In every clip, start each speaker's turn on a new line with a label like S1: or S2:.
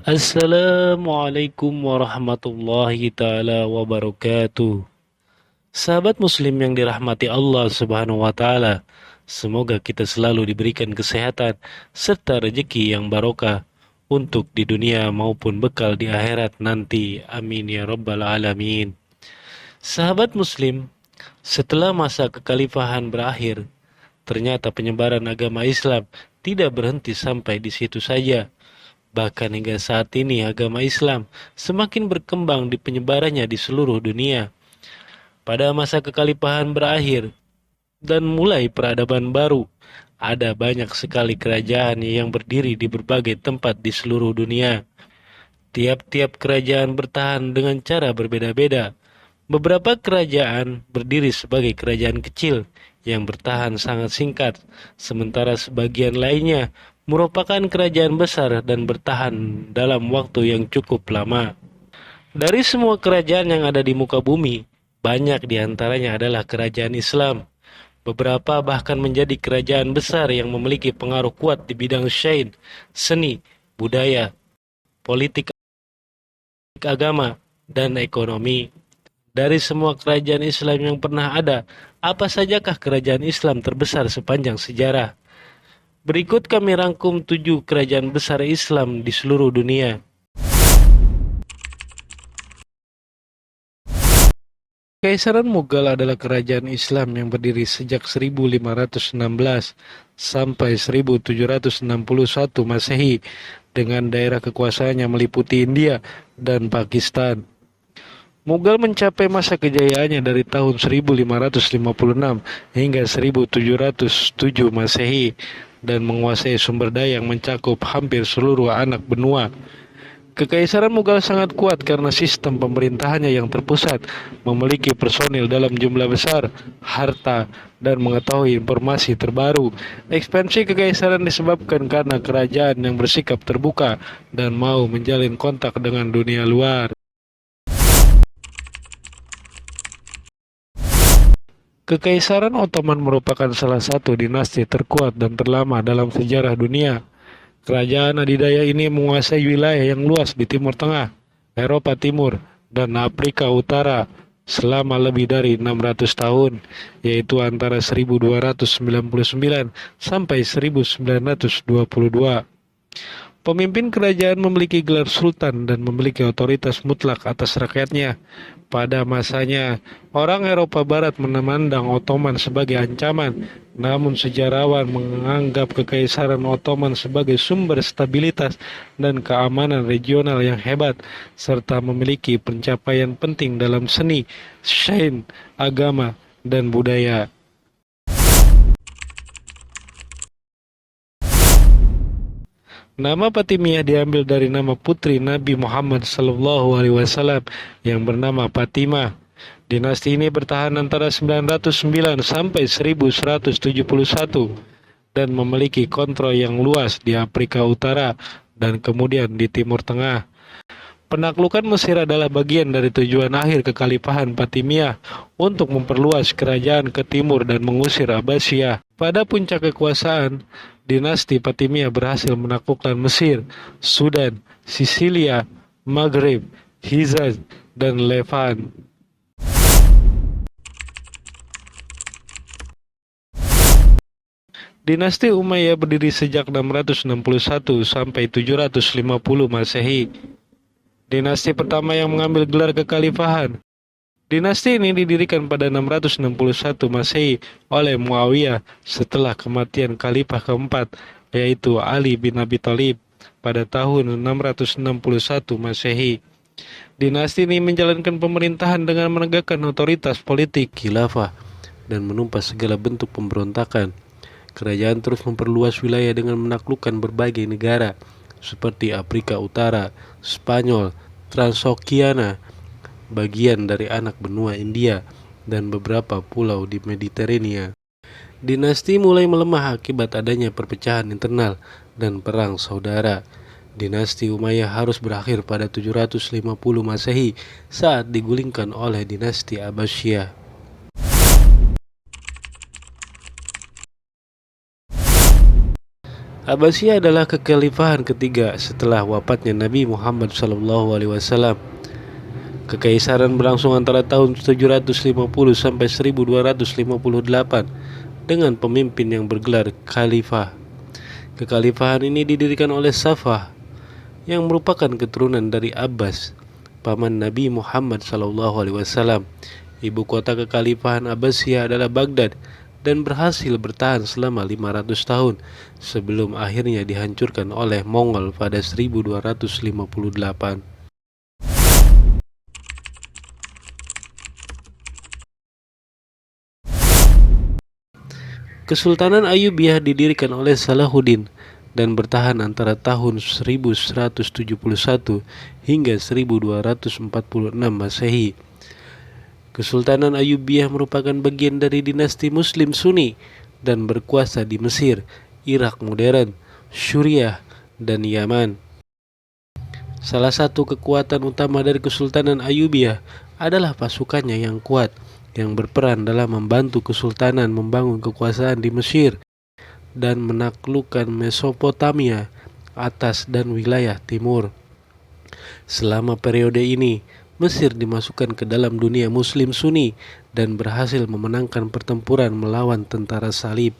S1: Assalamualaikum warahmatullahi taala wabarakatuh. Sahabat muslim yang dirahmati Allah Subhanahu wa taala, semoga kita selalu diberikan kesehatan serta rezeki yang barokah untuk di dunia maupun bekal di akhirat nanti. Amin ya rabbal alamin. Sahabat muslim, setelah masa kekhalifahan berakhir, ternyata penyebaran agama Islam tidak berhenti sampai di situ saja. Bahkan hingga saat ini agama Islam semakin berkembang di penyebarannya di seluruh dunia. Pada masa kekhalifahan berakhir dan mulai peradaban baru, ada banyak sekali kerajaan yang berdiri di berbagai tempat di seluruh dunia. Tiap-tiap kerajaan bertahan dengan cara berbeda-beda. Beberapa kerajaan berdiri sebagai kerajaan kecil yang bertahan sangat singkat, sementara sebagian lainnya merupakan kerajaan besar dan bertahan dalam waktu yang cukup lama. Dari semua kerajaan yang ada di muka bumi, banyak di antaranya adalah kerajaan Islam. Beberapa bahkan menjadi kerajaan besar yang memiliki pengaruh kuat di bidang syair, seni, budaya, politik, agama, dan ekonomi. Dari semua kerajaan Islam yang pernah ada, apa sajakah kerajaan Islam terbesar sepanjang sejarah? Berikut kami rangkum 7 kerajaan besar Islam di seluruh dunia. Kekaisaran Mughal adalah kerajaan Islam yang berdiri sejak 1516 sampai 1761 Masehi dengan daerah kekuasaannya meliputi India dan Pakistan. Mughal mencapai masa kejayaannya dari tahun 1556 hingga 1707 Masehi dan menguasai sumber daya yang mencakup hampir seluruh anak benua. Kekaisaran Mughal sangat kuat karena sistem pemerintahannya yang terpusat, memiliki personil dalam jumlah besar, harta, dan mengetahui informasi terbaru. Ekspansi kekaisaran disebabkan karena kerajaan yang bersikap terbuka dan mau menjalin kontak dengan dunia luar. Kekaisaran Ottoman merupakan salah satu dinasti terkuat dan terlama dalam sejarah dunia. Kerajaan adidaya ini menguasai wilayah yang luas di Timur Tengah, Eropa Timur, dan Afrika Utara selama lebih dari 600 tahun, yaitu antara 1299 sampai 1922. Pemimpin kerajaan memiliki gelar sultan dan memiliki otoritas mutlak atas rakyatnya. Pada masanya, orang Eropa Barat memandang Ottoman sebagai ancaman, namun sejarawan menganggap Kekaisaran Ottoman sebagai sumber stabilitas dan keamanan regional yang hebat, serta memiliki pencapaian penting dalam seni, sains, agama, dan budaya. Nama Fatimiyah diambil dari nama putri Nabi Muhammad SAW yang bernama Fatimah. Dinasti ini bertahan antara 909 sampai 1171 dan memiliki kontrol yang luas di Afrika Utara dan kemudian di Timur Tengah. Penaklukan Mesir adalah bagian dari tujuan akhir kekhalifahan Fatimiyah untuk memperluas kerajaan ke timur dan mengusir Abbasiyah. Pada puncak kekuasaan, dinasti Fatimiyah berhasil menaklukkan Mesir, Sudan, Sisilia, Maghrib, Hijaz, dan Levant. Dinasti Umayyah berdiri sejak 661 sampai 750 Masehi. Dinasti pertama yang mengambil gelar kekhalifahan. Dinasti ini didirikan pada 661 Masehi oleh Muawiyah setelah kematian khalifah keempat, yaitu Ali bin Abi Thalib pada tahun 661 Masehi. Dinasti ini menjalankan pemerintahan dengan menegakkan otoritas politik khilafah dan menumpas segala bentuk pemberontakan. Kerajaan terus memperluas wilayah dengan menaklukkan berbagai negara seperti Afrika Utara, Spanyol, Transoxiana, bagian dari anak benua India, dan beberapa pulau di Mediterania. Dinasti mulai melemah akibat adanya perpecahan internal dan perang saudara. Dinasti Umayyah harus berakhir pada 750 Masehi saat digulingkan oleh dinasti Abbasiyah. Abbasiyah adalah kekhalifahan ketiga setelah wafatnya Nabi Muhammad SAW. Kekaisaran berlangsung antara tahun 750 sampai 1258 dengan pemimpin yang bergelar khalifah. Kekhalifahan ini didirikan oleh Safah yang merupakan keturunan dari Abbas, paman Nabi Muhammad SAW. Ibu kota kekhalifahan Abbasiyah adalah Baghdad dan berhasil bertahan selama 500 tahun sebelum akhirnya dihancurkan oleh Mongol pada 1258. Kesultanan Ayyubiyah didirikan oleh Salahuddin dan bertahan antara tahun 1171 hingga 1246 Masehi. Kesultanan Ayyubiyah merupakan bagian dari dinasti Muslim Sunni dan berkuasa di Mesir, Irak modern, Suriah, dan Yaman. Salah satu kekuatan utama dari Kesultanan Ayyubiyah adalah pasukannya yang kuat, yang berperan dalam membantu kesultanan membangun kekuasaan di Mesir dan menaklukkan Mesopotamia atas dan wilayah timur. Selama periode ini, Mesir dimasukkan ke dalam dunia Muslim Sunni dan berhasil memenangkan pertempuran melawan tentara Salib.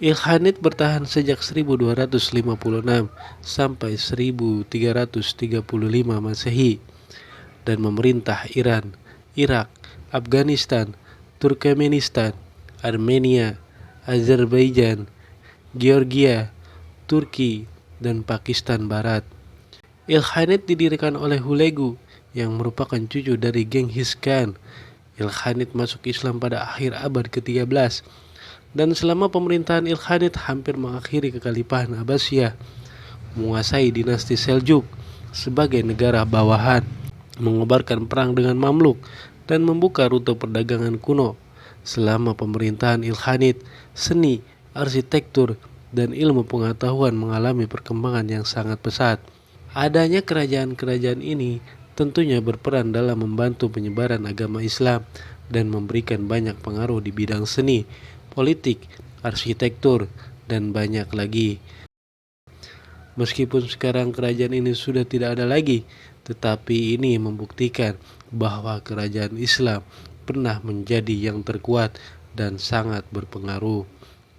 S1: Ilkhanate bertahan sejak 1256 sampai 1335 Masehi dan memerintah Iran, Irak, Afghanistan, Turkmenistan, Armenia, Azerbaijan, Georgia, Turki, dan Pakistan Barat. Ilkhanate didirikan oleh Hulegu yang merupakan cucu dari Genghis Khan. Ilkhanate masuk Islam pada akhir abad ke-13 dan selama pemerintahan Ilkhanate hampir mengakhiri kekhalifahan Abbasiyah, menguasai dinasti Seljuk sebagai negara bawahan, mengobarkan perang dengan Mamluk, dan membuka rute perdagangan kuno. Selama pemerintahan Ilkhanate, seni, arsitektur, dan ilmu pengetahuan mengalami perkembangan yang sangat pesat. Adanya kerajaan-kerajaan ini tentunya berperan dalam membantu penyebaran agama Islam dan memberikan banyak pengaruh di bidang seni, politik, arsitektur, dan banyak lagi. Meskipun sekarang kerajaan ini sudah tidak ada lagi, tetapi ini membuktikan bahwa kerajaan Islam pernah menjadi yang terkuat dan sangat berpengaruh.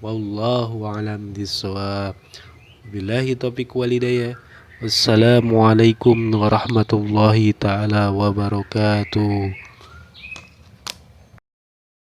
S1: Wallahu a'lam bishawab. Billahi taufiq wal hidayah. Wassalamualaikum warahmatullahi taala wabarakatuh.